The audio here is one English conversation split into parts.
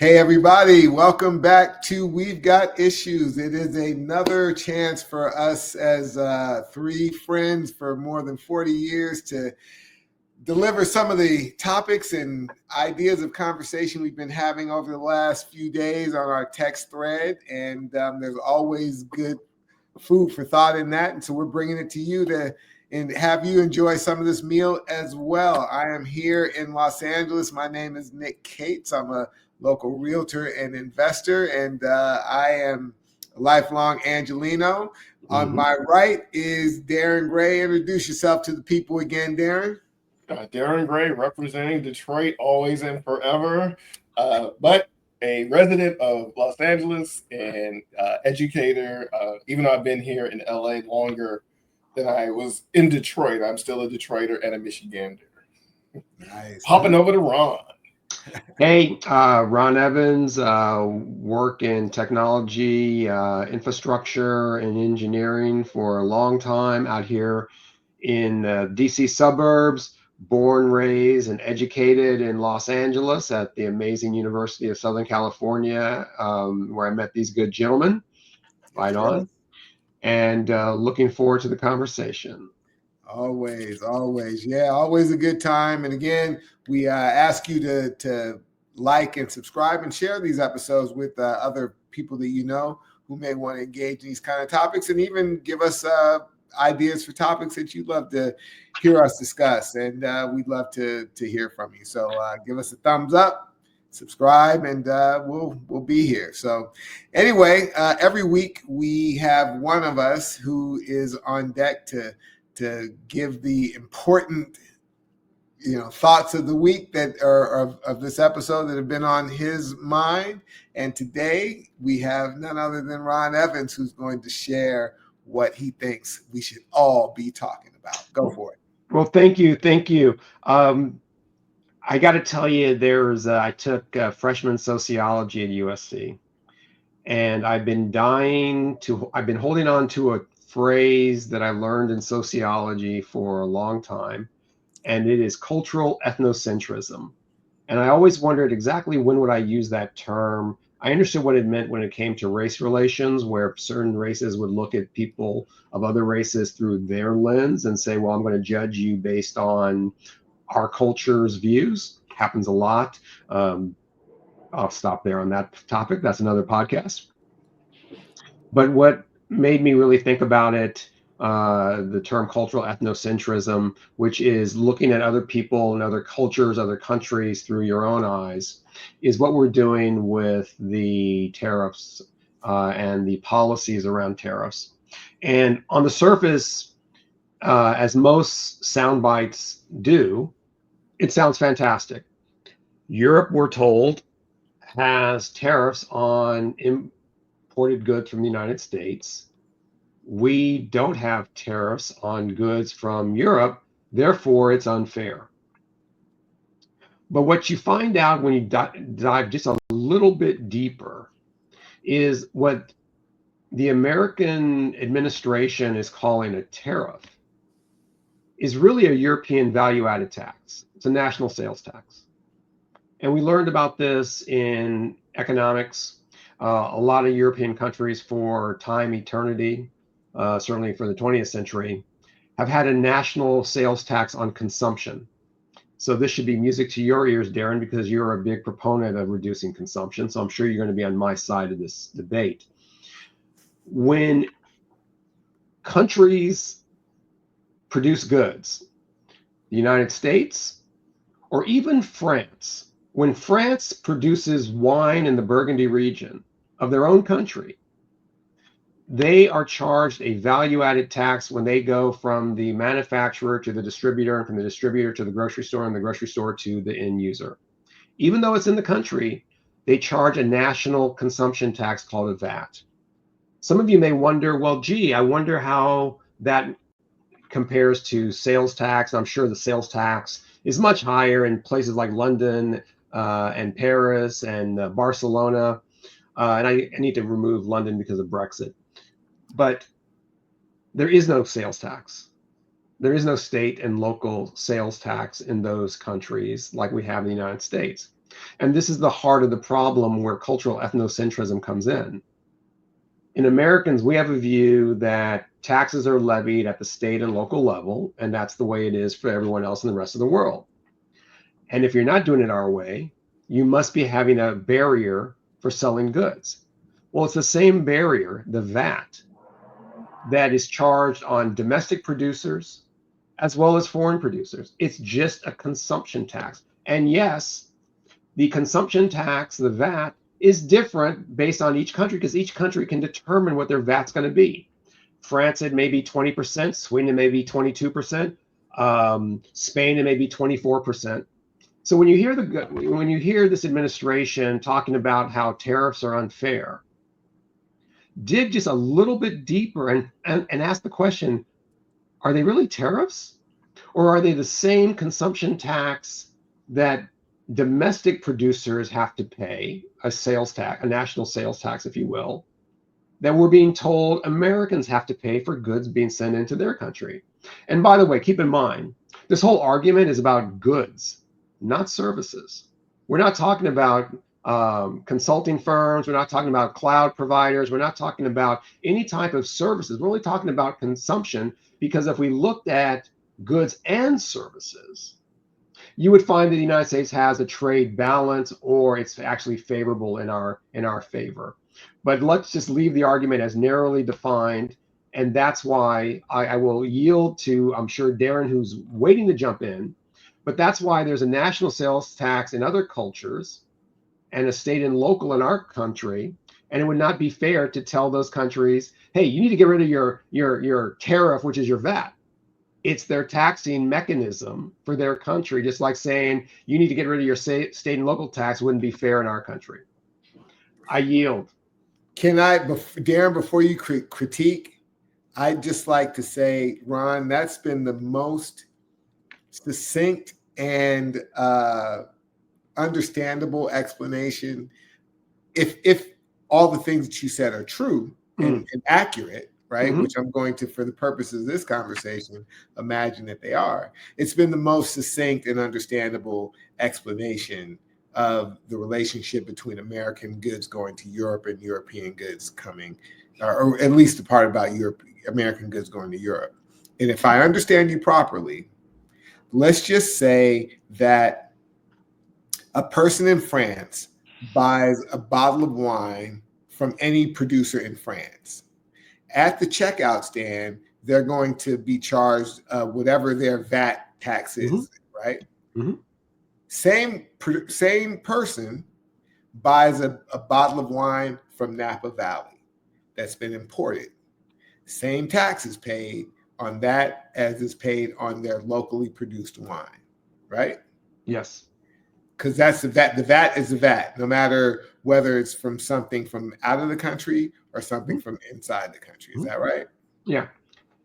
Hey everybody, welcome back to We've Got Issues. It is another chance for us as three friends for more than 40 years to deliver some of the topics and ideas of conversation we've been having over the last few days on our text thread. And there's always good food for thought in that. And so we're bringing it to you to and have you enjoy some of this meal as well. I am here in Los Angeles. My name is Nick Cates. I'm a local realtor and investor, and I am a lifelong Angelino. On my right is Darren Gray. Introduce yourself to the people again, Darren. Darren Gray, representing Detroit always and forever, but a resident of Los Angeles and educator. Even though I've been here in LA longer than I was in Detroit, I'm still a Detroiter and a Michigander. Nice. Hopping over to Ron. Hey, Ron Evans, work in technology, infrastructure, and engineering for a long time out here in DC suburbs, born, raised, and educated in Los Angeles at the amazing University of Southern California, where I met these good gentlemen. Right on. And looking forward to the conversation. Always. Yeah, always a good time. And again, we ask you to like and subscribe and share these episodes with other people that you know who may want to engage in these kind of topics, and even give us ideas for topics that you'd love to hear us discuss. And we'd love to hear from you. So give us a thumbs up, subscribe, and we'll be here. So anyway, every week we have one of us who is on deck to give the important thoughts of the week that are of this episode that have been on his mind. And today we have none other than Ron Evans, who's going to share what he thinks we should all be talking about. Go for it. Well, thank you. I got to tell you, I took freshman sociology at USC, and I've been holding on to a phrase that I learned in sociology for a long time, and it is cultural ethnocentrism. And I always wondered exactly when would I use that term. I understood what it meant when it came to race relations, where certain races would look at people of other races through their lens and say, well, I'm going to judge you based on our culture's views. Happens a lot. I'll stop there on that topic. That's another podcast. But what made me really think about it, the term cultural ethnocentrism, which is looking at other people and other cultures, other countries through your own eyes, is what we're doing with the tariffs and the policies around tariffs. And on the surface, as most sound bites do, it sounds fantastic. Europe, we're told, has tariffs on imported goods from the United States. We don't have tariffs on goods from Europe, therefore it's unfair. But what you find out when you dive just a little bit deeper is what the American administration is calling a tariff is really a European value-added tax. It's a national sales tax. And we learned about this in economics. A lot of European countries for time eternity, certainly for the 20th century, have had a national sales tax on consumption. So this should be music to your ears, Darren, because you're a big proponent of reducing consumption. So I'm sure you're going to be on my side of this debate. When countries produce goods, the United States, or even France, when France produces wine in the Burgundy region of their own country, they are charged a value-added tax when they go from the manufacturer to the distributor, and from the distributor to the grocery store, and the grocery store to the end user. Even though it's in the country, they charge a national consumption tax called a VAT. Some of you may wonder, well, gee, I wonder how that compares to sales tax. I'm sure the sales tax is much higher in places like London and Paris and Barcelona. And I need to remove London because of Brexit. But there is no sales tax. There is no state and local sales tax in those countries like we have in the United States. And this is the heart of the problem where cultural ethnocentrism comes in. In Americans, we have a view that taxes are levied at the state and local level, and that's the way it is for everyone else in the rest of the world. And if you're not doing it our way, you must be having a barrier for selling goods. Well, it's the same barrier, the VAT, that is charged on domestic producers as well as foreign producers. It's just a consumption tax. And yes, the consumption tax, the VAT, is different based on each country because each country can determine what their VAT's going to be. France, it may be 20%, Sweden, it may be 22%, Spain, it may be 24%. So when you hear this administration talking about how tariffs are unfair, dig just a little bit deeper and ask the question, are they really tariffs? Or are they the same consumption tax that domestic producers have to pay, a sales tax, a national sales tax, if you will, that we're being told Americans have to pay for goods being sent into their country? And by the way, keep in mind, this whole argument is about goods, not services. We're not talking about consulting firms. We're not talking about cloud providers. We're not talking about any type of services. We're only talking about consumption, because if we looked at goods and services, you would find that the United States has a trade balance, or it's actually favorable in our favor. But let's just leave the argument as narrowly defined. And that's why I will yield to, I'm sure, Darren, who's waiting to jump in. But that's why there's a national sales tax in other cultures and a state and local in our country. And it would not be fair to tell those countries, hey, you need to get rid of your tariff, which is your VAT. It's their taxing mechanism for their country, just like saying you need to get rid of your state and local tax wouldn't be fair in our country. I yield. Can I, Darren, before you critique, I'd just like to say, Ron, that's been the most succinct and understandable explanation. If all the things that you said are true and accurate, right? Which I'm going to, for the purposes of this conversation, imagine that they are. It's been the most succinct and understandable explanation of the relationship between American goods going to Europe and European goods coming, or at least the part about American goods going to Europe. And if I understand you properly, let's just say that a person in France buys a bottle of wine from any producer in France. At the checkout stand, they're going to be charged whatever their VAT tax is, right? Same person buys a bottle of wine from Napa Valley that's been imported. Same tax is paid on that as is paid on their locally produced wine, right? Yes. Because that's the VAT. The VAT is the VAT, no matter whether it's from something from out of the country or something from inside the country. Is that right? Yeah.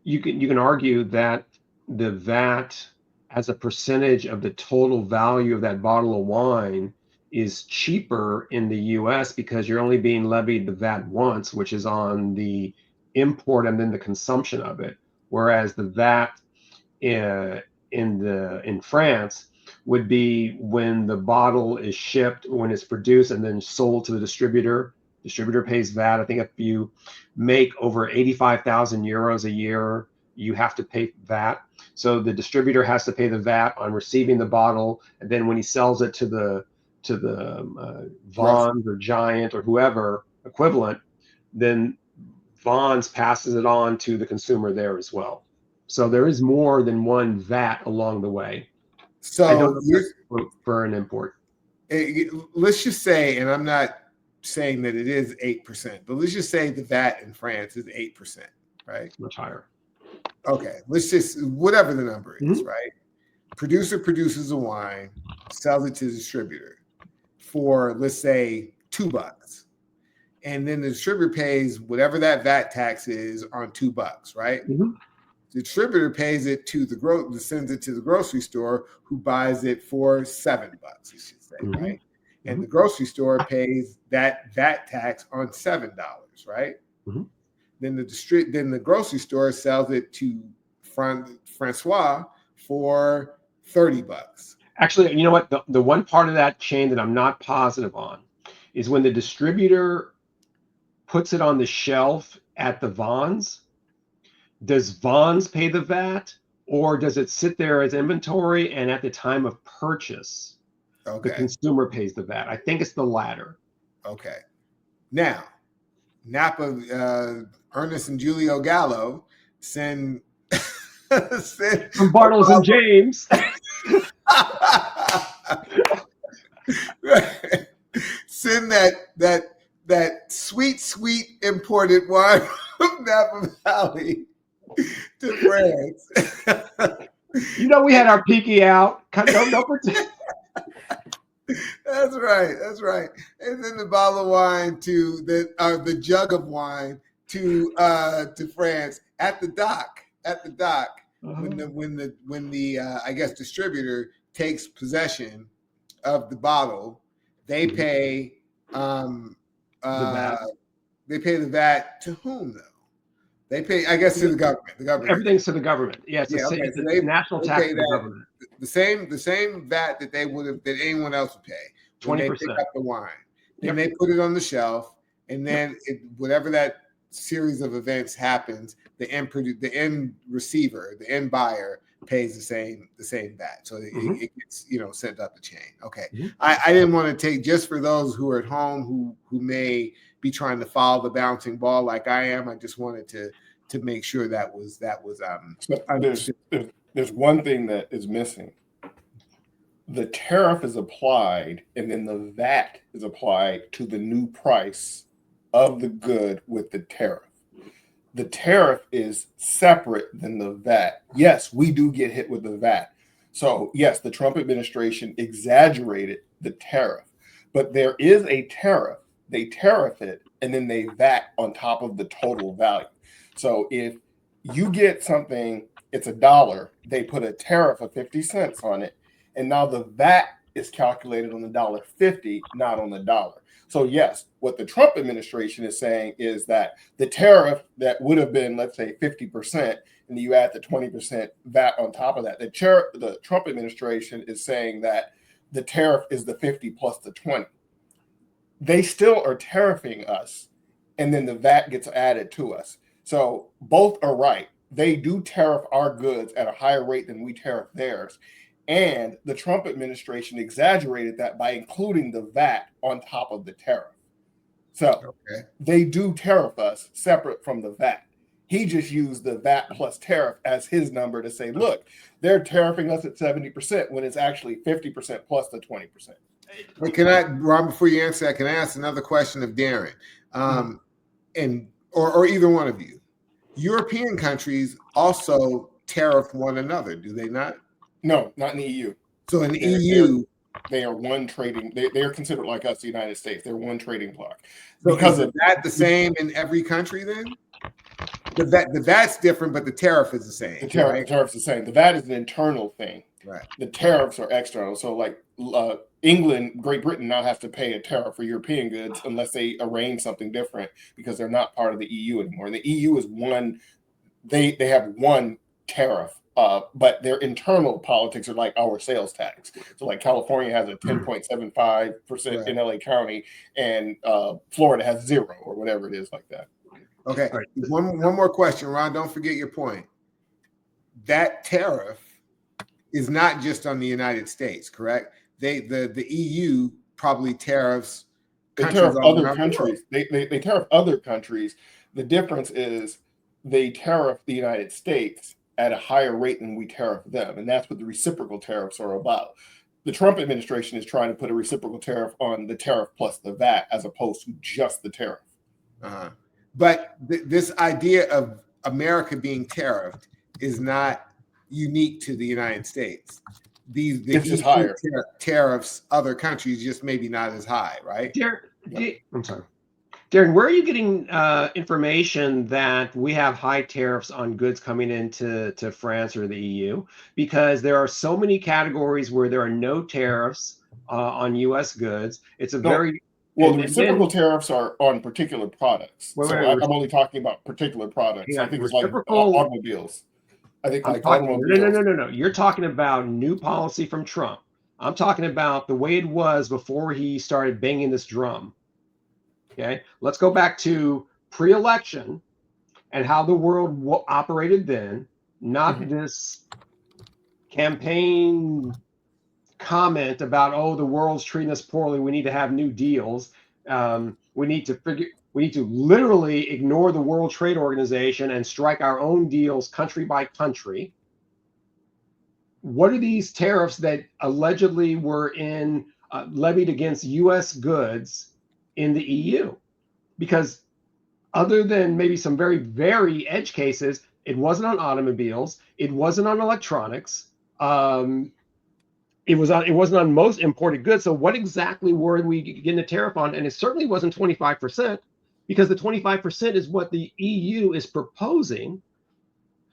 You can argue that the VAT as a percentage of the total value of that bottle of wine is cheaper in the US because you're only being levied the VAT once, which is on the import and then the consumption of it. Whereas the VAT in France would be when the bottle is shipped, when it's produced and then sold to the distributor. Distributor pays VAT. I think if you make over 85,000 euros a year, you have to pay VAT. So the distributor has to pay the VAT on receiving the bottle, and then when he sells it to the Vons or Giant or whoever equivalent, then Vons passes it on to the consumer there as well. So there is more than one VAT along the way. So I don't know for an import. Let's just say, and I'm not saying that it is 8%, but let's just say the VAT in France is 8%, right? Much higher. Okay, let's just, whatever the number is, right? Producer produces a wine, sells it to the distributor for, let's say, $2. And then the distributor pays whatever that VAT tax is on $2, right? The distributor pays it to sends it to the grocery store, who buys it for $7, you should say, right? And the grocery store pays that VAT tax on $7, right? Then the grocery store sells it to Francois for $30. Actually, you know what? The one part of that chain that I'm not positive on is when the distributor puts it on the shelf at the Vons. Does Vons pay the VAT, or does it sit there as inventory and at the time of purchase, the consumer pays the VAT? I think it's the latter. Okay. Now, Napa, Ernest and Julio Gallo send from Bartles and James. Send that sweet imported wine from Napa Valley to France. You know, we had our pinky out. Don't pretend. That's right. And then the bottle of wine to the jug of wine to France at the dock. When the I guess distributor takes possession of the bottle, they pay the VAT. They pay the VAT to whom though? They pay, I guess, to the government. The government. Everything's to the government. Yeah, it's the national tax to the government. The same VAT that that anyone else would pay. 20%. They pick up the wine. Then they put it on the shelf, and then whatever that series of events happens, the end receiver, the end buyer pays the same VAT. So it gets sent up the chain. Okay. Mm-hmm. I didn't want to take, just for those who are at home who may be trying to follow the bouncing ball like I am, I just wanted to make sure that was there's one thing that is missing. The tariff is applied, and then the VAT is applied to the new price of the good with the tariff. The tariff is separate than the VAT. Yes, we do get hit with the VAT. So yes, the Trump administration exaggerated the tariff, but there is a tariff. They tariff it, and then they VAT on top of the total value. So if you get something, it's $1, they put a tariff of 50 cents on it, and now the VAT is calculated on the $1.50, not on the dollar. So yes, what the Trump administration is saying is that the tariff that would have been, let's say, 50%, and you add the 20% VAT on top of that. The Trump administration is saying that the tariff is the 50 plus the 20. They still are tariffing us, and then the VAT gets added to us. So both are right. They do tariff our goods at a higher rate than we tariff theirs. And the Trump administration exaggerated that by including the VAT on top of the tariff. So they do tariff us separate from the VAT. He just used the VAT plus tariff as his number to say, look, they're tariffing us at 70% when it's actually 50% plus the 20%. But can I, Ron, before you answer that, can I ask another question of Darren? Or either one of you. European countries also tariff one another, do they not? No, not in the EU. So in the EU, they are one trading. They are considered like us, the United States. They're one trading bloc. So because is that the same in every country then? The VAT's different, but the tariff is the same. The tariff's the same. The VAT is an internal thing. Right. The tariffs are external. So like England, Great Britain now has to pay a tariff for European goods unless they arrange something different because they're not part of the EU anymore. And the EU is one. They have one tariff. But their internal politics are like our sales tax. So like California has a 10.75% in LA County, and Florida has 0 or whatever it is like that. Okay. Right. One more question, Ron. Don't forget your point. That tariff is not just on the United States, correct? The EU probably tariffs. They tariff other countries. They tariff other countries. The difference is they tariff the United States at a higher rate than we tariff them. And that's what the reciprocal tariffs are about. The Trump administration is trying to put a reciprocal tariff on the tariff plus the VAT as opposed to just the tariff. But this idea of America being tariffed is not unique to the United States. It's just higher. Tariffs other countries, just maybe not as high, right? I'm sorry. Darren, where are you getting information that we have high tariffs on goods coming into France or the EU? Because there are so many categories where there are no tariffs on U.S. goods. It's a very well. The reciprocal tariffs are on particular products. I'm only talking about particular products. Yeah, I think it's like automobiles. I think like automobiles. No. You're talking about new policy from Trump I'm talking about the way it was before he started banging this drum. Okay, let's go back to pre-election and how the world operated then, not this campaign comment about, oh, the world's treating us poorly, we need to have new deals. We need to literally ignore the World Trade Organization and strike our own deals country by country. What are these tariffs that allegedly were levied against U.S. goods in the EU? Because other than maybe some very, very edge cases, it wasn't on automobiles, it wasn't on electronics, it wasn't on most imported goods. So what exactly were we getting a tariff on? And it certainly wasn't 25%, because the 25% is what the EU is proposing.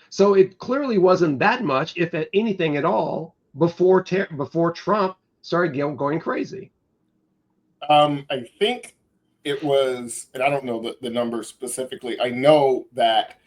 So it clearly wasn't that much, if anything at all, before Trump started going crazy. I think it was, and I don't know the numbers specifically. I know that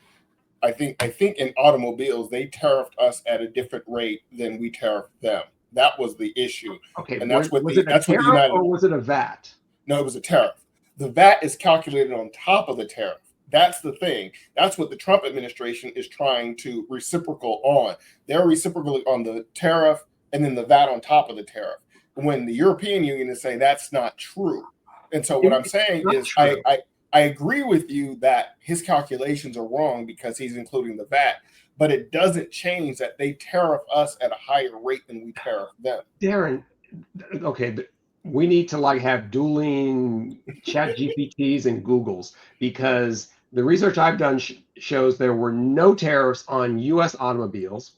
I think in automobiles they tariffed us at a different rate than we tariffed them. That was the issue. Okay, and that's was it a tariff or was it a VAT? No, it was a tariff. The VAT is calculated on top of the tariff. That's the thing. That's what the Trump administration is trying to reciprocal on. They're reciprocal on the tariff and then the VAT on top of the tariff. When the European Union is saying that's not true. And so what I'm saying is I agree with you that his calculations are wrong because he's including the VAT, but it doesn't change that they tariff us at a higher rate than we tariff them. Darren, okay, we need to have dueling chat GPTs and Googles, because the research I've done shows there were no tariffs on U.S. automobiles.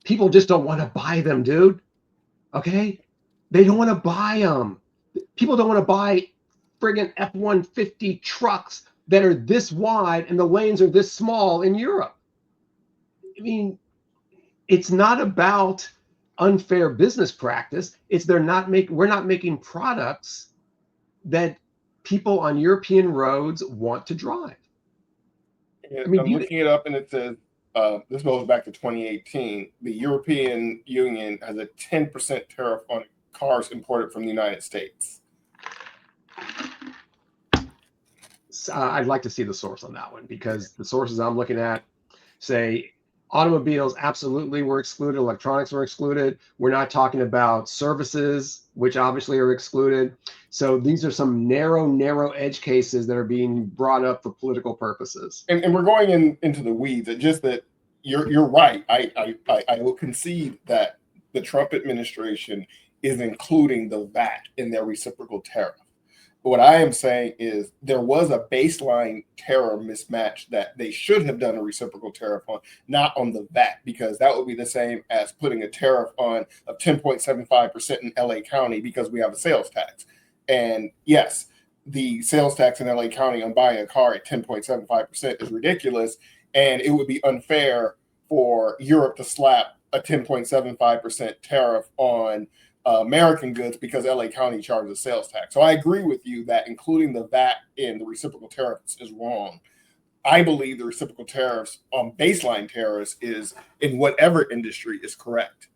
People just don't want to buy them, dude. Okay? They don't want to buy them. People don't want to buy friggin' F-150 trucks that are this wide and the lanes are this small in Europe. I mean, it's not about unfair business practice. It's we're not making products that people on European roads want to drive. I'm looking it up, and it says this goes back to 2018. The European Union has a 10% tariff on cars imported from the United States. I'd like to see the source on that one, because the sources I'm looking at say automobiles absolutely were excluded, electronics were excluded. We're not talking about services, which obviously are excluded. So these are some narrow edge cases that are being brought up for political purposes. And we're going into the weeds. It's just that you're right. I will concede that the Trump administration is including the VAT in their reciprocal tariff. What I am saying is there was a baseline tariff mismatch that they should have done a reciprocal tariff on, not on the VAT, because that would be the same as putting a tariff on of 10.75% in LA County because we have a sales tax. And yes, the sales tax in LA County on buying a car at 10.75% is ridiculous. And it would be unfair for Europe to slap a 10.75% tariff on American goods because LA County charges sales tax. So I agree with you that including the VAT in the reciprocal tariffs is wrong. I believe the reciprocal tariffs on baseline tariffs is in whatever industry is correct.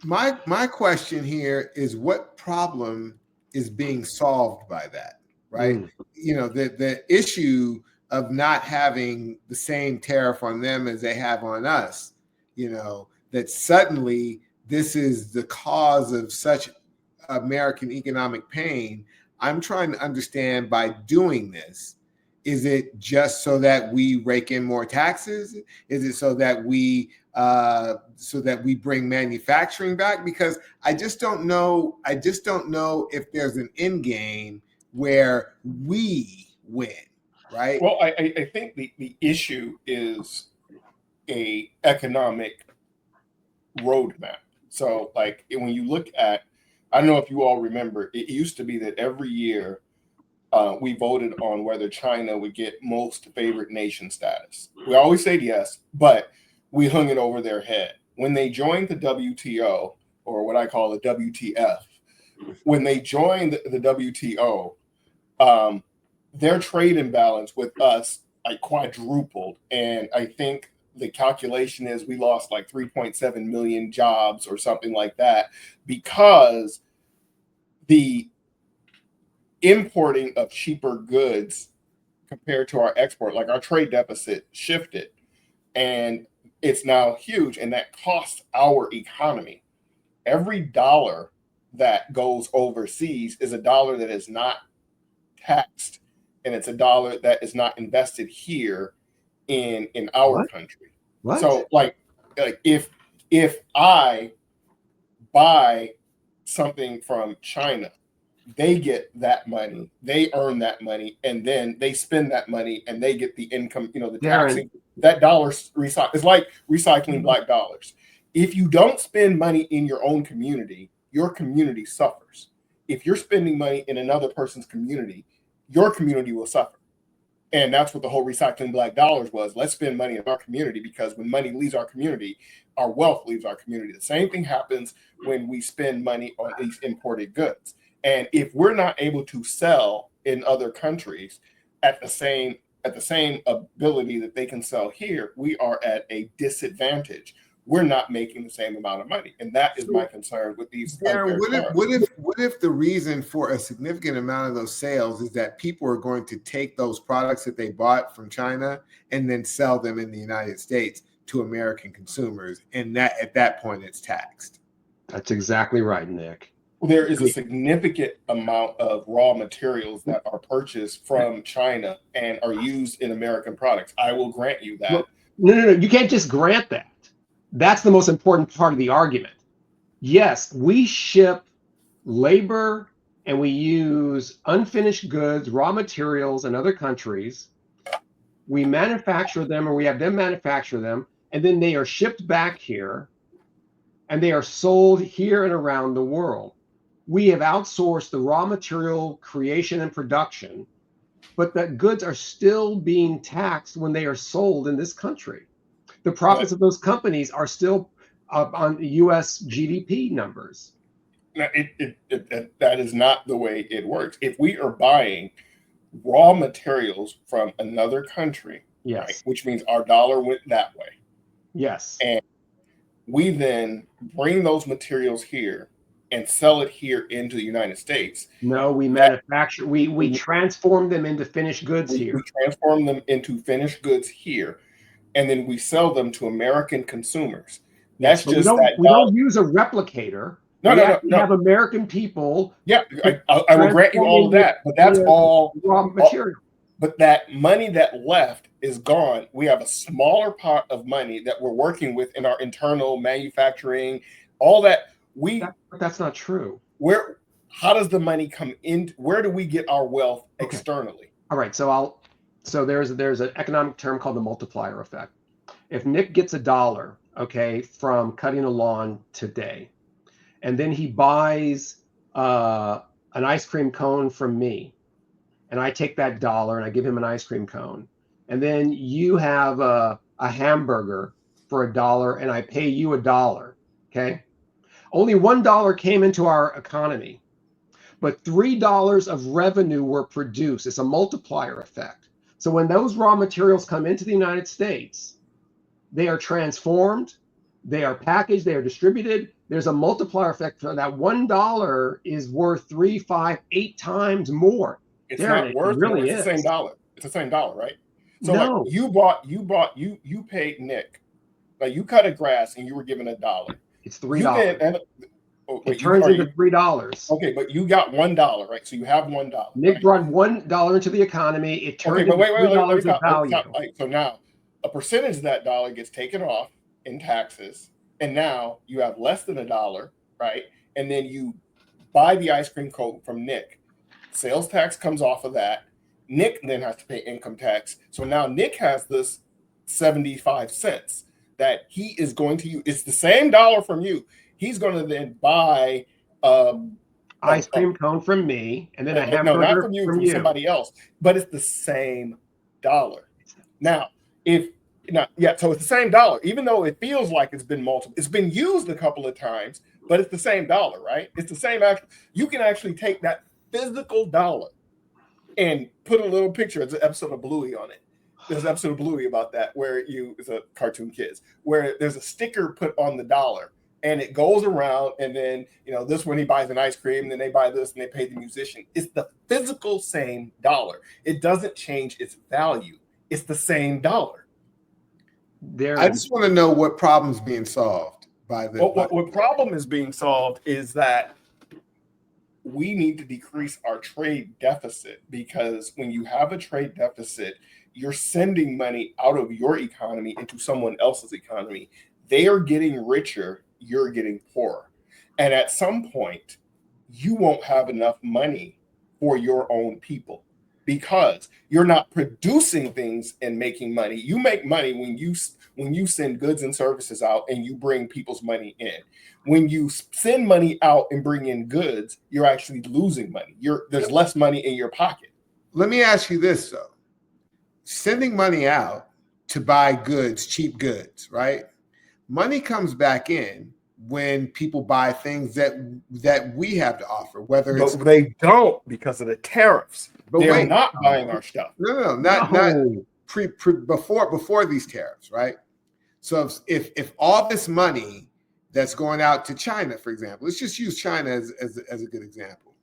My question here is, what problem is being solved by that, right? You know, the issue of not having the same tariff on them as they have on us, you know, that suddenly this is the cause of such American economic pain. I'm trying to understand, by doing this, is it just so that we rake in more taxes? Is it so that we bring manufacturing back? Because I just don't know if there's an end game where we win, right? Well, I think the issue is a economic roadmap. So, like, when you look at, I don't know if you all remember, it used to be that every year we voted on whether China would get most favored nation status. We always said yes, but we hung it over their head. When they joined the WTO, or what I call the WTF, when they joined the WTO, their trade imbalance with us like quadrupled. And I think the calculation is we lost like 3.7 million jobs or something like that because the importing of cheaper goods compared to our export, like our trade deficit shifted, and it's now huge, and that costs our economy. Every dollar that goes overseas is a dollar that is not taxed, and it's a dollar that is not invested here in our country. What? So like if I buy something from China, they get that money, they earn that money, and then they spend that money and they get the income, the taxing. That dollar's recycled. It's like recycling black dollars. If you don't spend money in your own community, your community suffers. If you're spending money in another person's community, your community will suffer. And that's what the whole recycling black dollars was. Let's spend money in our community, because when money leaves our community, our wealth leaves our community. The same thing happens when we spend money on these imported goods. And if we're not able to sell in other countries at the same ability that they can sell here, we are at a disadvantage. We're not making the same amount of money, and that is my concern with these. Darren, what if the reason for a significant amount of those sales is that people are going to take those products that they bought from China and then sell them in the United States to American consumers, and that at that point it's taxed? That's exactly right, Nick. There is a significant amount of raw materials that are purchased from China and are used in American products. I will grant you that. No. You can't just grant that. That's the most important part of the argument. Yes, we ship labor and we use unfinished goods, raw materials in other countries. We manufacture them, or we have them manufacture them, and then they are shipped back here and they are sold here and around the world. We have outsourced the raw material creation and production, but the goods are still being taxed when they are sold in this country. The profits of those companies are still up on U.S. GDP numbers. That is not the way it works. If we are buying raw materials from another country, yes, right, which means our dollar went that way. Yes. And we then bring those materials here and sell it here into the United States. No, we manufacture, we transform them into finished goods here. We transform them into finished goods here, and then we sell them to American consumers. That's so just we don't use a replicator. No. We have American people. Yeah, I will grant you all of that, but that's all raw material. But that money that left is gone. We have a smaller part of money that we're working with in our internal manufacturing, all that. That's not true. How does the money come in? Where do we get our wealth externally? All right. So there's an economic term called the multiplier effect. If Nick gets $1, from cutting a lawn today, and then he buys an ice cream cone from me, and I take that $1 and I give him an ice cream cone, and then you have a hamburger for $1 and I pay you $1. Okay. Only $1 came into our economy, but $3 of revenue were produced. It's a multiplier effect. So when those raw materials come into the United States, they are transformed, they are packaged, they are distributed. There's a multiplier effect. So that $1 is worth 3, 5, 8 times more. It's not worth more. It's the same dollar. It's the same dollar, right? So no. Like you paid Nick. Like you cut a grass and you were given $1. It's $3. It turns into $3. Okay, but you got $1, right? So you have $1. Nick brought $1 into the economy. It turned into $3 of value. So now a percentage of that dollar gets taken off in taxes, and now you have less than $1, right? And then you buy the ice cream cone from Nick. Sales tax comes off of that. Nick then has to pay income tax. So now Nick has this 75 cents that he is going to use. It's the same dollar from you. He's going to then buy ice cream cone from me, and then a hamburger no, not from you, from somebody else. But it's the same dollar. Now, so it's the same dollar, even though it feels like it's been multiple. It's been used a couple of times, but it's the same dollar, right? It's the same. You can actually take that physical dollar and put a little picture. It's an episode of Bluey on it. There's an episode of Bluey about that where it's a cartoon kids, where there's a sticker put on the dollar and it goes around, and then, this one he buys an ice cream, and then they buy this and they pay the musician. It's the physical same dollar. It doesn't change its value. It's the same dollar. I just want to know what problem's being solved by the. What problem is being solved is that we need to decrease our trade deficit, because when you have a trade deficit, you're sending money out of your economy into someone else's economy. They are getting richer, you're getting poorer. And at some point, you won't have enough money for your own people because you're not producing things and making money. You make money when you send goods and services out and you bring people's money in. When you send money out and bring in goods, you're actually losing money. There's less money in your pocket. Let me ask you this, though. Sending money out to buy goods, cheap goods, right? Money comes back in when people buy things that we have to offer, whether it's... But they don't, because of the tariffs. But they're not buying our stuff. No, not before these tariffs, right? So if all this money that's going out to China, for example, let's just use China as a good example.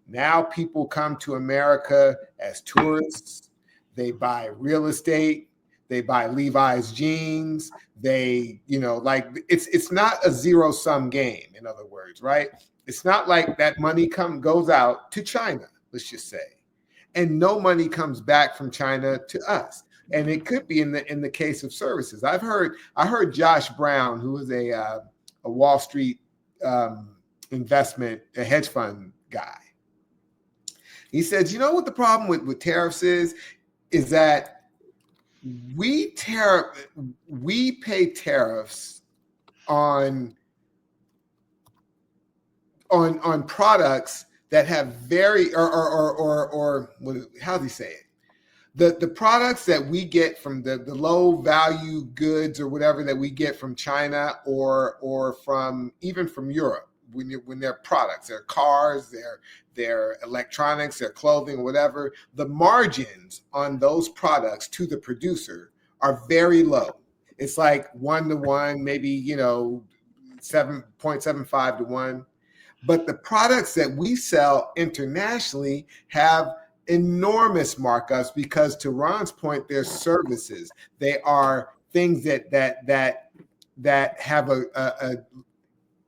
Now people come to America as tourists. They buy real estate. They buy Levi's jeans. They, it's not a zero-sum game, in other words, right? It's not like that money goes out to China, let's just say, and no money comes back from China to us. And it could be in the case of services. I heard Josh Brown, who is a Wall Street investment, a hedge fund guy. He said, what the problem with tariffs is that we pay tariffs on products that have very or how do you say it? The products that we get from the low value goods or whatever that we get from China or from even from Europe, when they're products, their cars, their electronics, their clothing, whatever, the margins on those products to the producer are very low. It's like 1-to-1, maybe 7.75 to 1. But the products that we sell internationally have enormous markups because, to Ron's point, they're services. They are things that have a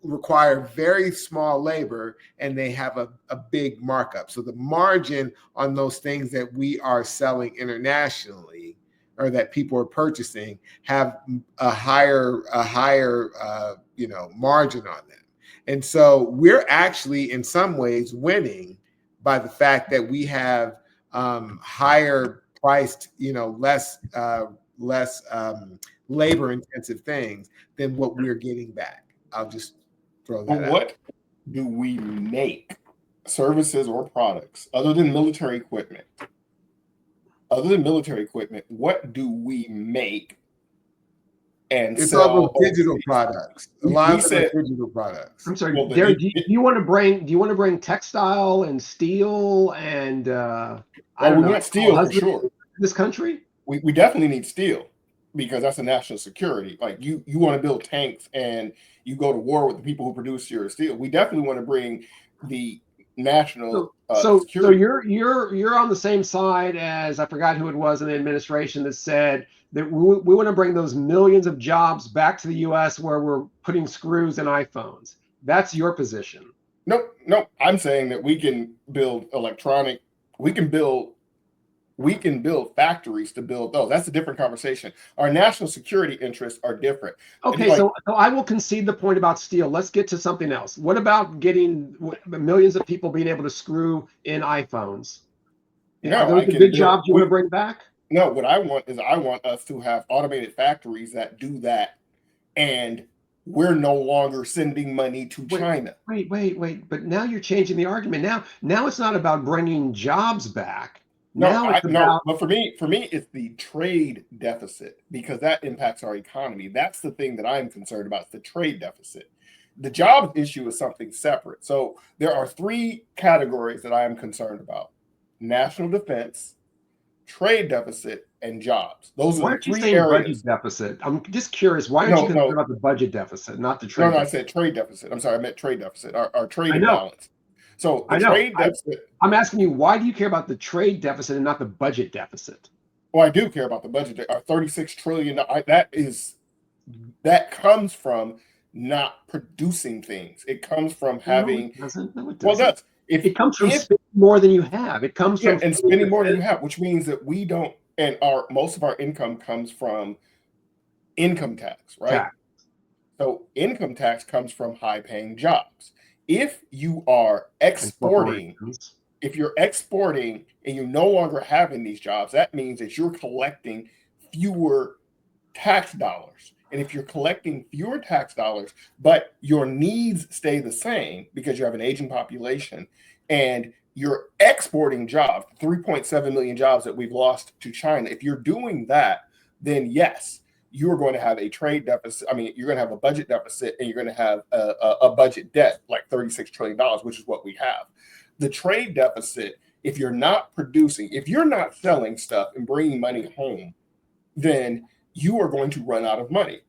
require very small labor, and they have a big markup. So the margin on those things that we are selling internationally or that people are purchasing have a higher margin on them. And so we're actually in some ways winning by the fact that we have higher priced, less labor intensive things than what we're getting back. I'll just throw that out. What do we make, services or products, other than military equipment? What do we make and it's sell? all those digital products. A lot of digital products. I'm sorry, Darren, do you want to bring textile and steel and we want steel for sure. This country? We definitely need steel, because that's a national security. Like you want to build tanks and you go to war with the people who produce your steel. We definitely want to bring the national security. So you're on the same side as, I forgot who it was in the administration that said that we want to bring those millions of jobs back to the U.S. where we're putting screws in iPhones. That's your position. No, I'm saying that we can build we can build factories to build those. That's a different conversation. Our national security interests are different. Okay, so I will concede the point about steel. Let's get to something else. What about getting millions of people being able to screw in iPhones? Are those the big jobs you want to bring back? No, what I want us to have automated factories that do that, and we're no longer sending money to China. Wait. But now you're changing the argument. Now it's not about bringing jobs back. But for me, it's the trade deficit, because that impacts our economy. That's the thing that I'm concerned about, the trade deficit. The jobs issue is something separate. So there are 3 categories that I am concerned about: national defense, trade deficit, and jobs. Those Why are the aren't you three saying areas. budget deficit? I'm just curious. Why aren't you concerned about the budget deficit, not the trade No, I deficit? said trade deficit. I'm sorry, I meant trade deficit, our trade I know. imbalance. So the I know. trade deficit. I'm asking you, why do you care about the trade deficit and not the budget deficit? Well, I do care about the budget. Our 36 trillion. That comes from not producing things. It comes from having. No, it doesn't. No, it Well, doesn't. that's It comes from spending more than you have. It comes from and spending more than you have, which means that we don't. And most of our income comes from income tax, right? tax. So income tax comes from high-paying jobs. If you are exporting, if you're exporting and you're no longer having these jobs, that means that you're collecting fewer tax dollars. And if you're collecting fewer tax dollars, but your needs stay the same because you have an aging population and you're exporting jobs, 3.7 million jobs that we've lost to China, if you're doing that, then yes, you are going to have a trade deficit. I mean, you're going to have a budget deficit and you're going to have a budget debt like $36 trillion, which is what we have. The trade deficit, if you're not producing, if you're not selling stuff and bringing money home, then you are going to run out of money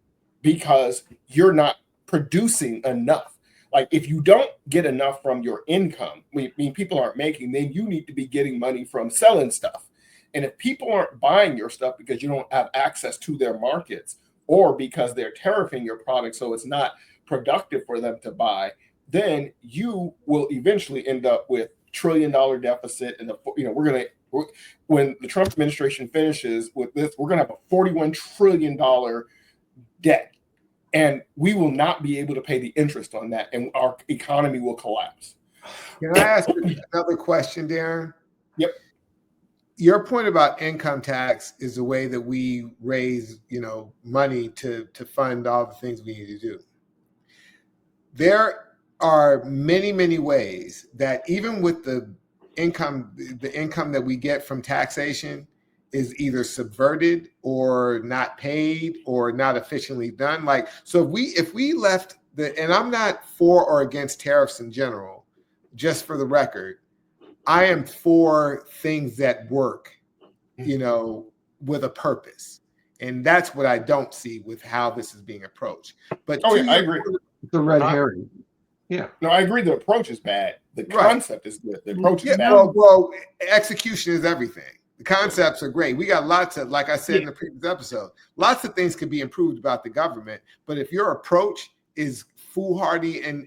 because you're not producing enough. Like if you don't get enough from your income, I mean, people aren't making, then you need to be getting money from selling stuff. And if people aren't buying your stuff because you don't have access to their markets or because they're tariffing your product so it's not productive for them to buy, then you will eventually end up with $1 trillion deficit. And when the Trump administration finishes with this, we're going to have a $41 trillion debt. And we will not be able to pay the interest on that, and our economy will collapse. Can I ask another question, Darren? Yep. Your point about income tax is the way that we raise, money to fund all the things we need to do. There are many, many ways that even with the income that we get from taxation is either subverted or not paid or not efficiently done. Like, so if we left and I'm not for or against tariffs in general, just for the record, I am for things that work, with a purpose. And that's what I don't see with how this is being approached. But I agree. It's a red herring. Yeah. No, I agree. The approach is bad. The concept is good. The approach is bad. Well, execution is everything. The concepts are great. We got lots of, like I said in the previous episode, lots of things could be improved about the government. But if your approach is foolhardy and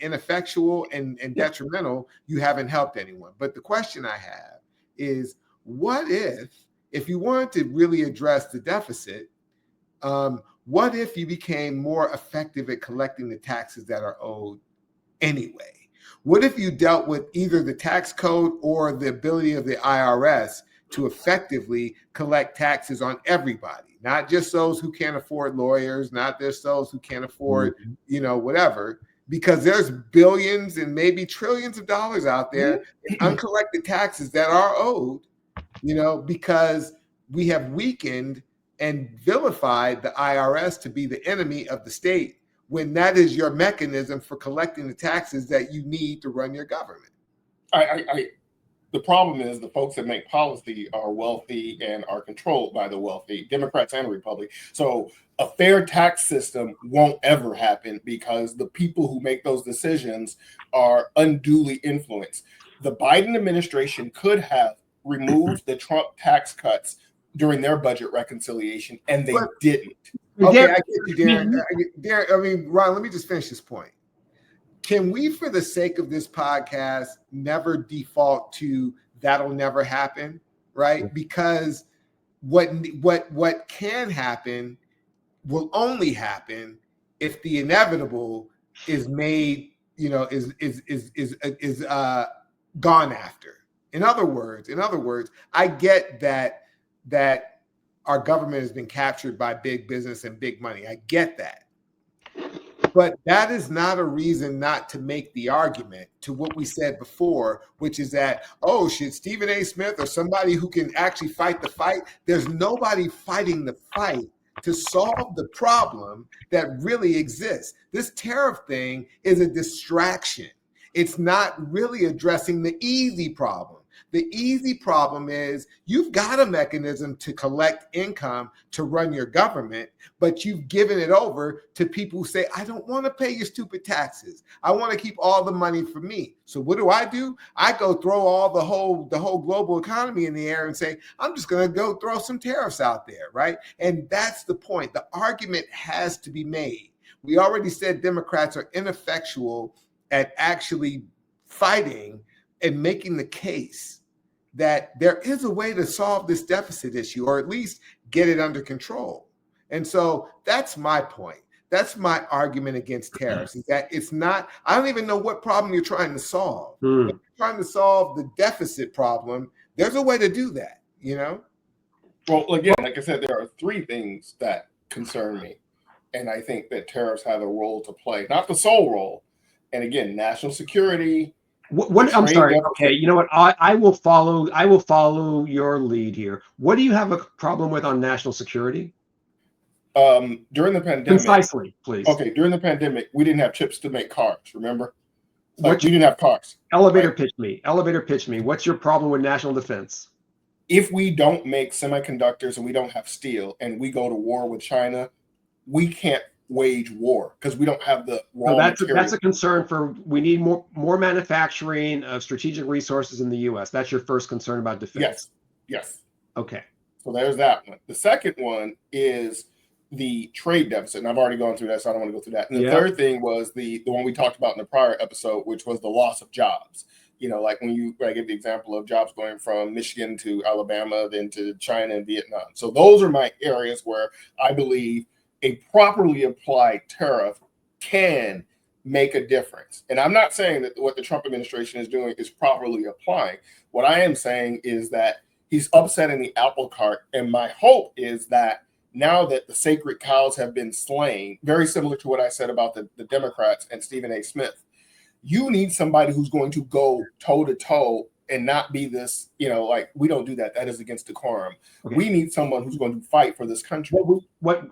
ineffectual and detrimental, you haven't helped anyone. But the question I have is, what if you wanted to really address the deficit, what if you became more effective at collecting the taxes that are owed anyway? What if you dealt with either the tax code or the ability of the IRS to effectively collect taxes on everybody, not just those who can't afford lawyers, not just those who can't afford, whatever, because there's billions and maybe trillions of dollars out there in uncollected taxes that are owed, because we have weakened and vilified the IRS to be the enemy of the state when that is your mechanism for collecting the taxes that you need to run your government. The problem is the folks that make policy are wealthy and are controlled by the wealthy, Democrats and Republicans. So a fair tax system won't ever happen because the people who make those decisions are unduly influenced. The Biden administration could have removed the Trump tax cuts during their budget reconciliation, and they didn't. Okay, I get you, Darren. I mean, Ron, let me just finish this point. Can we, for the sake of this podcast, never default to that'll never happen, right? Because what can happen will only happen if the inevitable is made, is gone after. In other words, I get that our government has been captured by big business and big money. I get that. But that is not a reason not to make the argument to what we said before, which is that, should Stephen A. Smith or somebody who can actually fight the fight? There's nobody fighting the fight to solve the problem that really exists. This tariff thing is a distraction. It's not really addressing the easy problem. The easy problem is you've got a mechanism to collect income to run your government, but you've given it over to people who say, I don't want to pay your stupid taxes. I want to keep all the money for me. So what do? I go throw all the whole global economy in the air and say, I'm just going to go throw some tariffs out there, right? And that's the point. The argument has to be made. We already said Democrats are ineffectual at actually fighting and making the case that there is a way to solve this deficit issue, or at least get it under control. And so that's my point. That's my argument against tariffs, is that it's not, I don't even know what problem you're trying to solve. If you're trying to solve the deficit problem, there's a way to do that, you know? Well, again, like I said, there are three things that concern me. And I think that tariffs have a role to play, not the sole role. And again, national security. I'm sorry. Okay, you know what? I will follow your lead here. What do you have a problem with on national security? During the pandemic. Concisely, please. Okay, during the pandemic, we didn't have chips to make cars. Remember? We didn't have cars. Elevator pitch me. Elevator pitch me. What's your problem with national defense? If we don't make semiconductors and we don't have steel, and we go to war with China, we can't wage war because we don't have the raw material. That's a concern for, we need more manufacturing of strategic resources in the U.S. That's your first concern about defense. Yes. Okay. So there's that one. The second one is the trade deficit, and I've already gone through that, so I don't want to go through that. And the third thing was the one we talked about in the prior episode, which was the loss of jobs. You know, like when I give the example of jobs going from Michigan to Alabama, then to China and Vietnam. So those are my areas where I believe a properly applied tariff can make a difference. And I'm not saying that what the Trump administration is doing is properly applying. What I am saying is that he's upsetting the apple cart. And my hope is that now that the sacred cows have been slain, very similar to what I said about the Democrats and Stephen A. Smith, you need somebody who's going to go toe to toe and not be this, like, we don't do that. That is against decorum. Okay. We need someone who's going to fight for this country.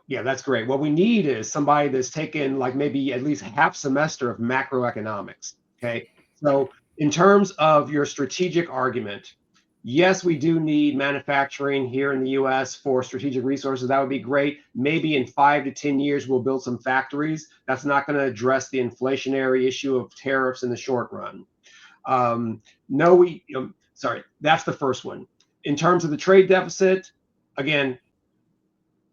Yeah, that's great. What we need is somebody that's taken like maybe at least half semester of macroeconomics. Okay. So in terms of your strategic argument, yes, we do need manufacturing here in the US for strategic resources. That would be great. Maybe in 5 to 10 years, we'll build some factories. That's not going to address the inflationary issue of tariffs in the short run. That's the first one. In terms of the trade deficit, again,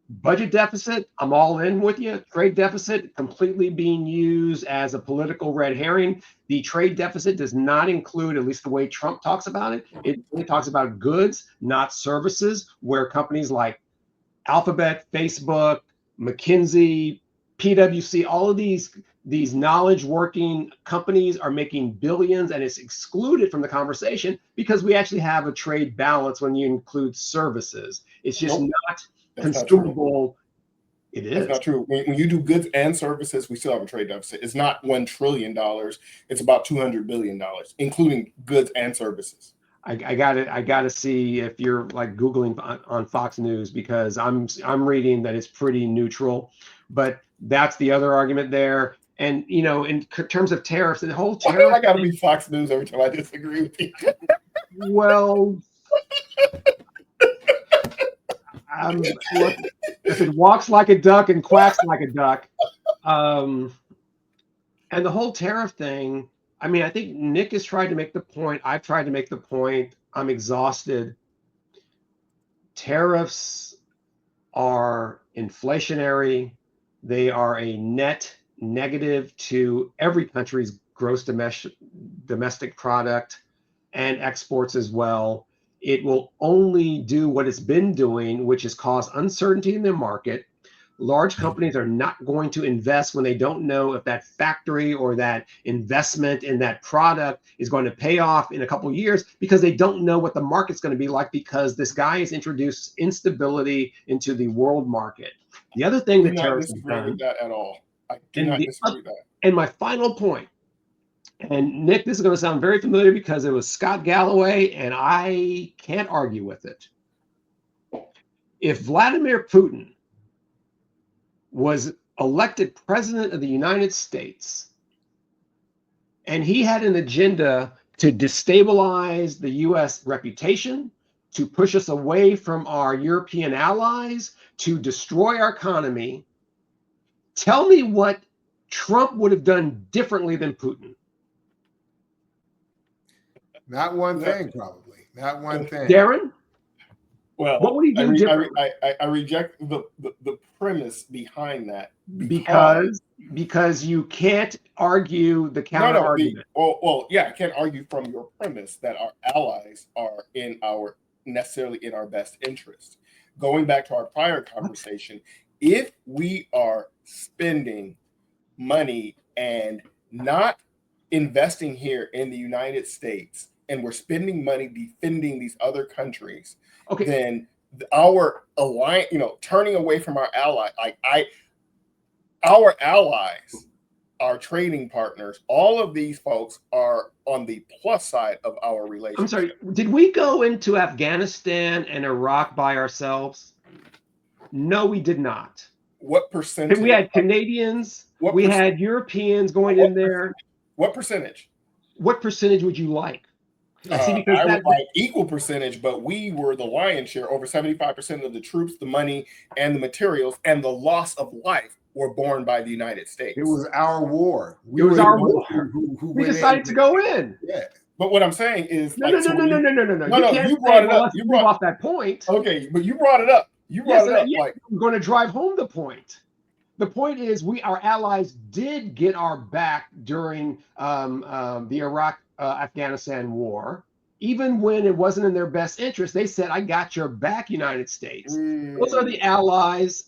budget deficit, I'm all in with you. Trade deficit completely being used as a political red herring. The trade deficit does not include, at least the way Trump talks about it, it only talks about goods, not services, where companies like Alphabet, Facebook, McKinsey, PwC, all of these knowledge working companies are making billions, and it's excluded from the conversation because we actually have a trade balance when you include services. It's just not consumable. It is. That's not true. When you do goods and services, we still have a trade deficit. It's not $1 trillion. It's about $200 billion, including goods and services. I gotta see if you're like Googling on Fox News, because I'm reading that it's pretty neutral, but that's the other argument there. And in terms of tariffs, the whole tariff. I gotta be Fox News every time I disagree with you. Well, if it walks like a duck and quacks like a duck, and the whole tariff thing. I mean, I think Nick has tried to make the point. I've tried to make the point. I'm exhausted. Tariffs are inflationary. They are a net negative to every country's gross domestic product and exports as well. It will only do what it's been doing, which is cause uncertainty in the market. Large companies are not going to invest when they don't know if that factory or that investment in that product is going to pay off in a couple of years, because they don't know what the market's going to be like, because this guy has introduced instability into the world market. The other thing that tariffs have done, with that at all. I do not disagree with that. And my final point, and Nick, this is going to sound very familiar because it was Scott Galloway, and I can't argue with it. If Vladimir Putin was elected president of the United States, and he had an agenda to destabilize the U.S. reputation, to push us away from our European allies, to destroy our economy. Tell me what Trump would have done differently than Putin. Not one thing, probably. Not one thing. Darren? Well, what would he do differently? I reject the premise behind that because you can't argue the counter argument. Yeah, I can't argue from your premise that our allies are necessarily in our best interest. Going back to our prior conversation, if we are spending money and not investing here in the United States, and we're spending money defending these other countries, then our alliance, turning away from our ally, our allies, our trading partners, all of these folks are on the plus side of our relationship. I'm sorry, did we go into Afghanistan and Iraq by ourselves? No, we did not. What percentage? We had Canadians, we had Europeans going in there. What percentage? What percentage would you like? I would like equal percentage, but we were the lion's share. Over 75% of the troops, the money, and the materials, and the loss of life were borne by the United States. It was our war. We decided to go in. Yeah. But what I'm saying is, no. You brought it up. You brought off that point. Okay, but you brought it up. I'm going to drive home the point. The point is, our allies did get our back during the Iraq Afghanistan war. Even when it wasn't in their best interest, they said, "I got your back, United States." Those are the allies.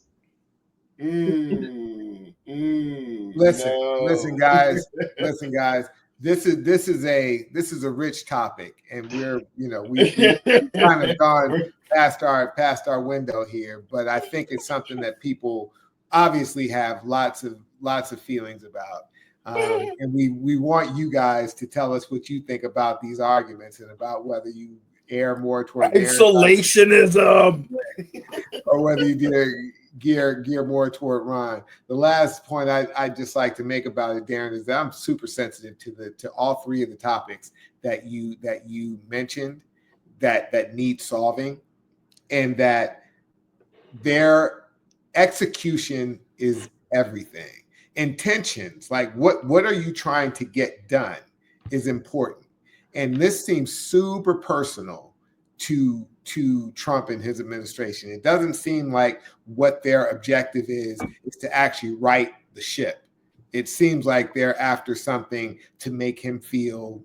Listen, guys. This is a rich topic, and we've kind of gone past our window here. But I think it's something that people obviously have lots of feelings about, and we want you guys to tell us what you think about these arguments and about whether you err more toward isolationism or whether you gear more toward Ron. The last point I'd just like to make about it, Darren, is that I'm super sensitive to all three of the topics that you mentioned that need solving, and that their execution is everything. Intentions, like what are you trying to get done, is important. And this seems super personal to Trump and his administration. It doesn't seem like what their objective is to actually right the ship. It seems like they're after something to make him feel,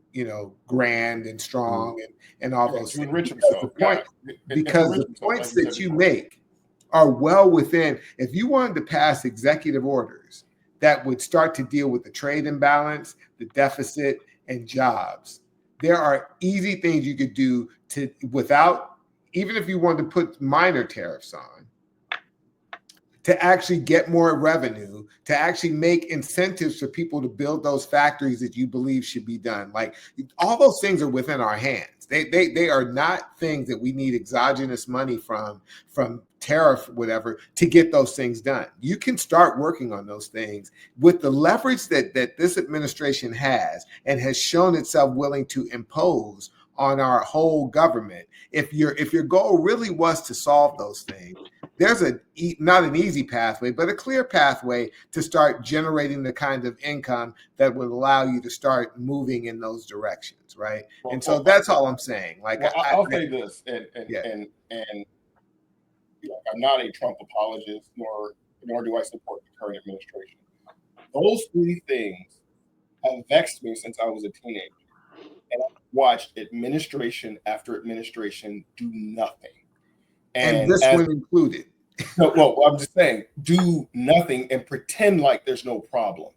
grand and strong and all those things. Because the points that you make are well within. If you wanted to pass executive orders that would start to deal with the trade imbalance, the deficit, and jobs, there are easy things you could do without, even if you wanted to put minor tariffs on, to actually get more revenue, to actually make incentives for people to build those factories that you believe should be done. Like, all those things are within our hands. They are not things that we need exogenous money from tariff, whatever, to get those things done. You can start working on those things with the leverage that this administration has and has shown itself willing to impose on our whole government. If your goal really was to solve those things, there's not an easy pathway, but a clear pathway to start generating the kind of income that would allow you to start moving in those directions, right? So that's all I'm saying. Like, I'll say this, and I'm not a Trump apologist, nor do I support the current administration. Those three things have vexed me since I was a teenager, and I've watched administration after administration do nothing. And this one included. No, I'm just saying, do nothing and pretend like there's no problem.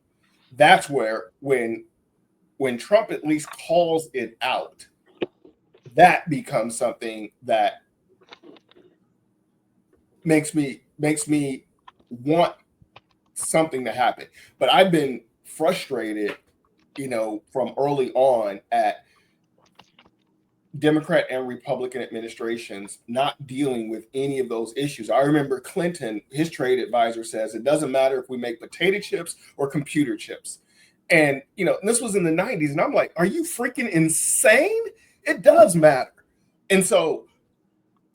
That's where, when Trump at least calls it out, that becomes something that makes me want something to happen. But I've been frustrated, from early on at Democrat and Republican administrations not dealing with any of those issues. I remember Clinton, his trade advisor, says it doesn't matter if we make potato chips or computer chips. And, this was in the 90s. And I'm like, are you freaking insane? It does matter. And so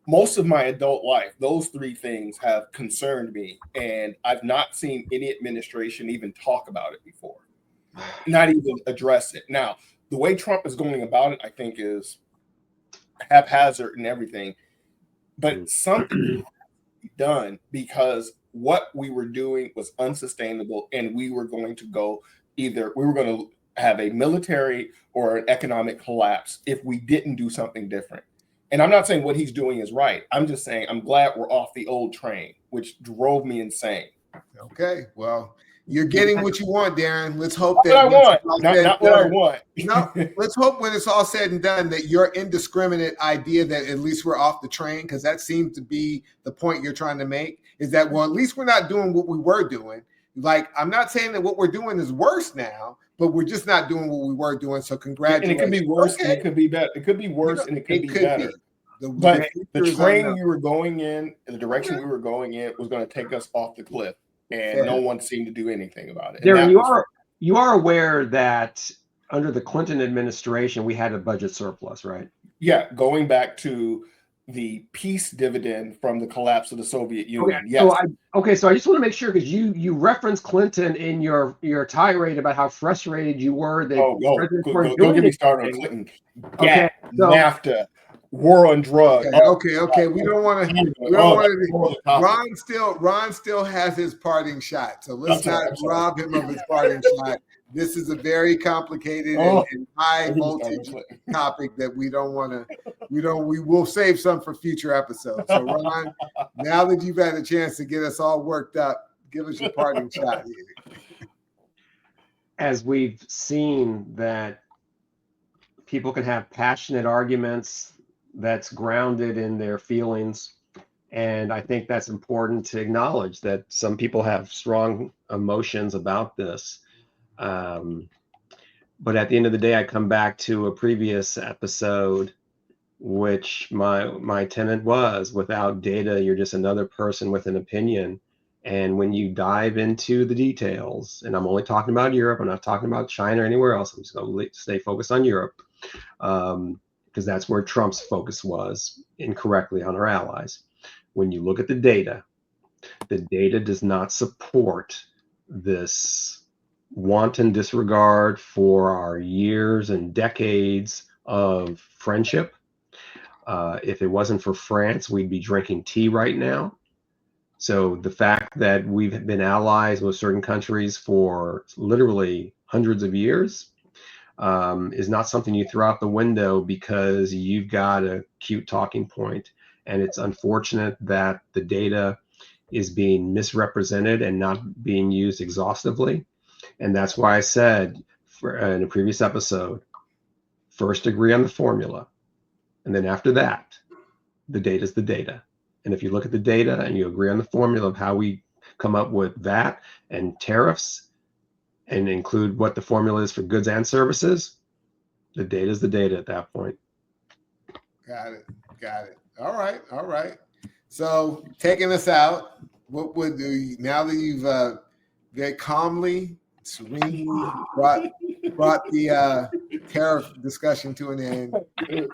most of my adult life, those three things have concerned me. And I've not seen any administration even talk about it before, not even address it. Now, the way Trump is going about it, I think, is haphazard and everything. But something has to be done, because what we were doing was unsustainable, and we were going to go either we were going to have a military or an economic collapse if we didn't do something different. And I'm not saying what he's doing is right. I'm just saying I'm glad we're off the old train, which drove me insane. Okay, well, you're getting what you want, Darren. Let's hope Not that what I want. Not what I want. No, let's hope when it's all said and done that your indiscriminate idea that at least we're off the train, because that seems to be the point you're trying to make, is that, well, at least we're not doing what we were doing. Like, I'm not saying that what we're doing is worse now, but we're just not doing what we were doing. So congratulations. And it could be worse, and it could be better. It could be worse, and it could be better. But the train we were going in, the direction we were going in, was going to take us off the cliff, and no one seemed to do anything about it. Darren, you are aware that under the Clinton administration, we had a budget surplus, right? Yeah, going back to the peace dividend from the collapse of the Soviet Union. Okay, yes. So I just want to make sure, because you referenced Clinton in your tirade about how frustrated you were that go get me started on Clinton. Okay, NAFTA, war on drugs. Okay. We don't want to. Ron still has his parting shot, so let's not rob him of his parting shot. This is a very complicated and high voltage topic that we don't want to. We will save some for future episodes. So, Ron, now that you've had a chance to get us all worked up, give us your parting shot here. As we've seen, that people can have passionate arguments that's grounded in their feelings. And I think that's important to acknowledge, that some people have strong emotions about this. But at the end of the day, I come back to a previous episode, which my tenet was, without data, you're just another person with an opinion. And when you dive into the details, and I'm only talking about Europe, I'm not talking about China or anywhere else, I'm just going to stay focused on Europe, because that's where Trump's focus was, incorrectly, on our allies. When you look at the data does not support this wanton disregard for our years and decades of friendship. If it wasn't for France, we'd be drinking tea right now. So the fact that we've been allies with certain countries for literally hundreds of years is not something you throw out the window because you've got a cute talking point. And it's unfortunate that the data is being misrepresented and not being used exhaustively. And that's why I said in a previous episode, first agree on the formula. And then after that, the data is the data. And if you look at the data and you agree on the formula of how we come up with VAT and tariffs and include what the formula is for goods and services, the data is the data at that point. Got it. All right. So taking us out, what would you, now that you've very calmly, serenely brought the tariff discussion to an end?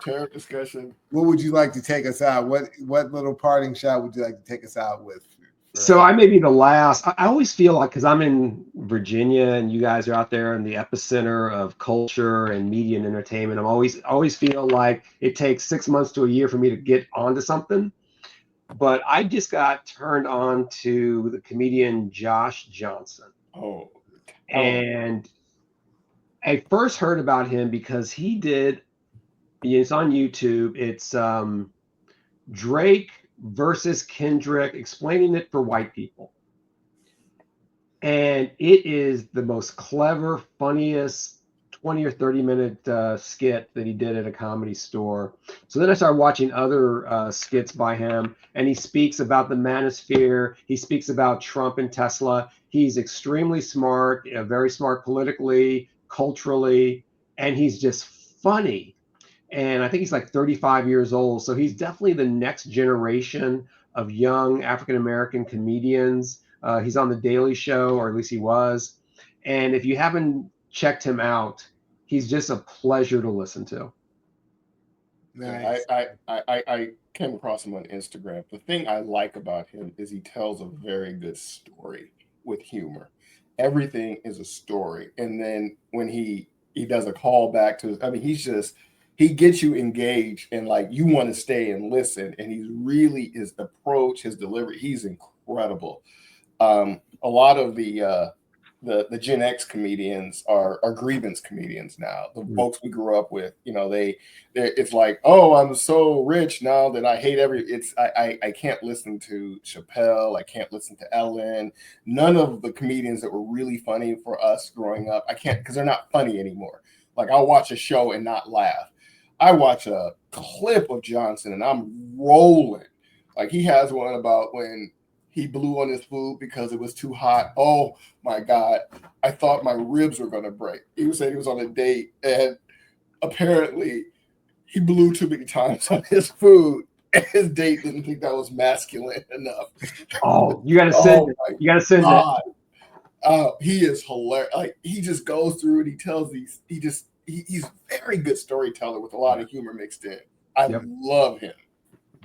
Tariff discussion. What would you like to take us out? What little parting shot would you like to take us out with? So I may be the last. I always feel like, because I'm in Virginia and you guys are out there in the epicenter of culture and media and entertainment, I'm always feel like it takes 6 months to a year for me to get onto something. But I just got turned on to the comedian Josh Johnson. And I first heard about him because he did, it's on YouTube, it's Drake versus Kendrick, explaining it for white people. And it is the most clever, funniest 20 or 30 minute skit that he did at a comedy store. So then I started watching other skits by him, and he speaks about the manosphere. He speaks about Trump and Tesla. He's extremely smart, very smart politically, culturally, and he's just funny. And I think he's like 35 years old. So he's definitely the next generation of young African-American comedians. He's on The Daily Show, or at least he was. And if you haven't checked him out. He's just a pleasure to listen to. Nice. I came across him on Instagram. The thing I like about him is he tells a very good story with humor. Everything is a story. And then when he does a callback to his, I mean, he gets you engaged and like you want to stay and listen. And he's really, his approach, his delivery, he's incredible. A lot of the Gen X comedians are grievance comedians now. The folks we grew up with, you know, it's like, oh, I'm so rich now that I hate I can't listen to Chappelle, I can't listen to Ellen. None of the comedians that were really funny for us growing up, I can't, because they're not funny anymore. Like I'll watch a show and not laugh. I watch a clip of Johnson and I'm rolling. Like he has one about when he blew on his food because it was too hot. Oh my God. I thought my ribs were going to break. He was saying he was on a date and apparently he blew too many times on his food and his date didn't think that was masculine enough. Oh, you got to send it. You got to send it. He is hilarious. Like he just goes through and he tells these, he's a very good storyteller with a lot of humor mixed in. I love him.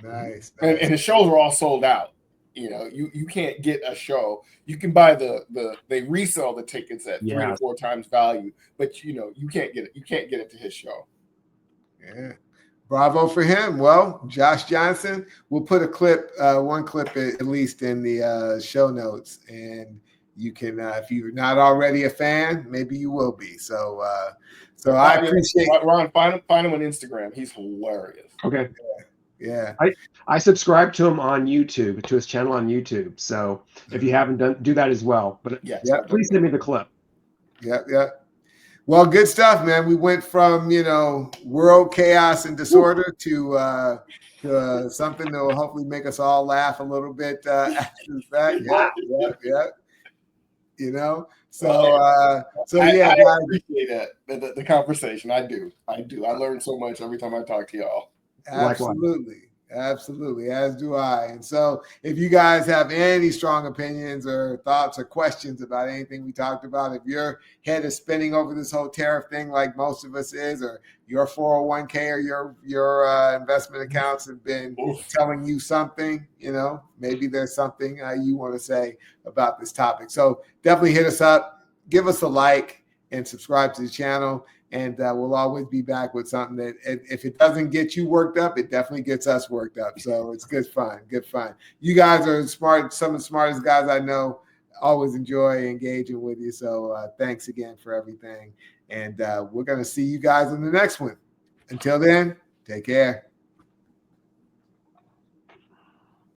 Nice. And the shows are all sold out. You know, you can't get a show. You can buy they resell the tickets at 3 to 4 times value, but you know, you can't get it. You can't get it to his show. Yeah. Bravo for him. Well, Josh Johnson, we'll put a clip, one clip at least in the show notes. And you can, if you're not already a fan, maybe you will be. So I appreciate Ron, find him on Instagram. He's hilarious. Okay. Yeah. I subscribe to him on YouTube, to his channel on YouTube. So if you haven't do that as well. But please send me the clip. Yeah. Well, good stuff, man. We went from, you know, world chaos and disorder to something that will hopefully make us all laugh a little bit after the fact. Yeah. You know, I appreciate the conversation. I do. I learn so much every time I talk to y'all. Absolutely, as do I. And so if you guys have any strong opinions or thoughts or questions about anything we talked about, if your head is spinning over this whole tariff thing like most of us is, or your 401k or your investment accounts have been telling you something, you know, maybe there's something you want to say about this topic. So definitely hit us up, give us a like, and subscribe to the channel. And we'll always be back with something that if it doesn't get you worked up, it definitely gets us worked up. So it's good fun. You guys are smart, some of the smartest guys I know. Always enjoy engaging with you. So thanks again for everything. And we're going to see you guys in the next one. Until then, take care.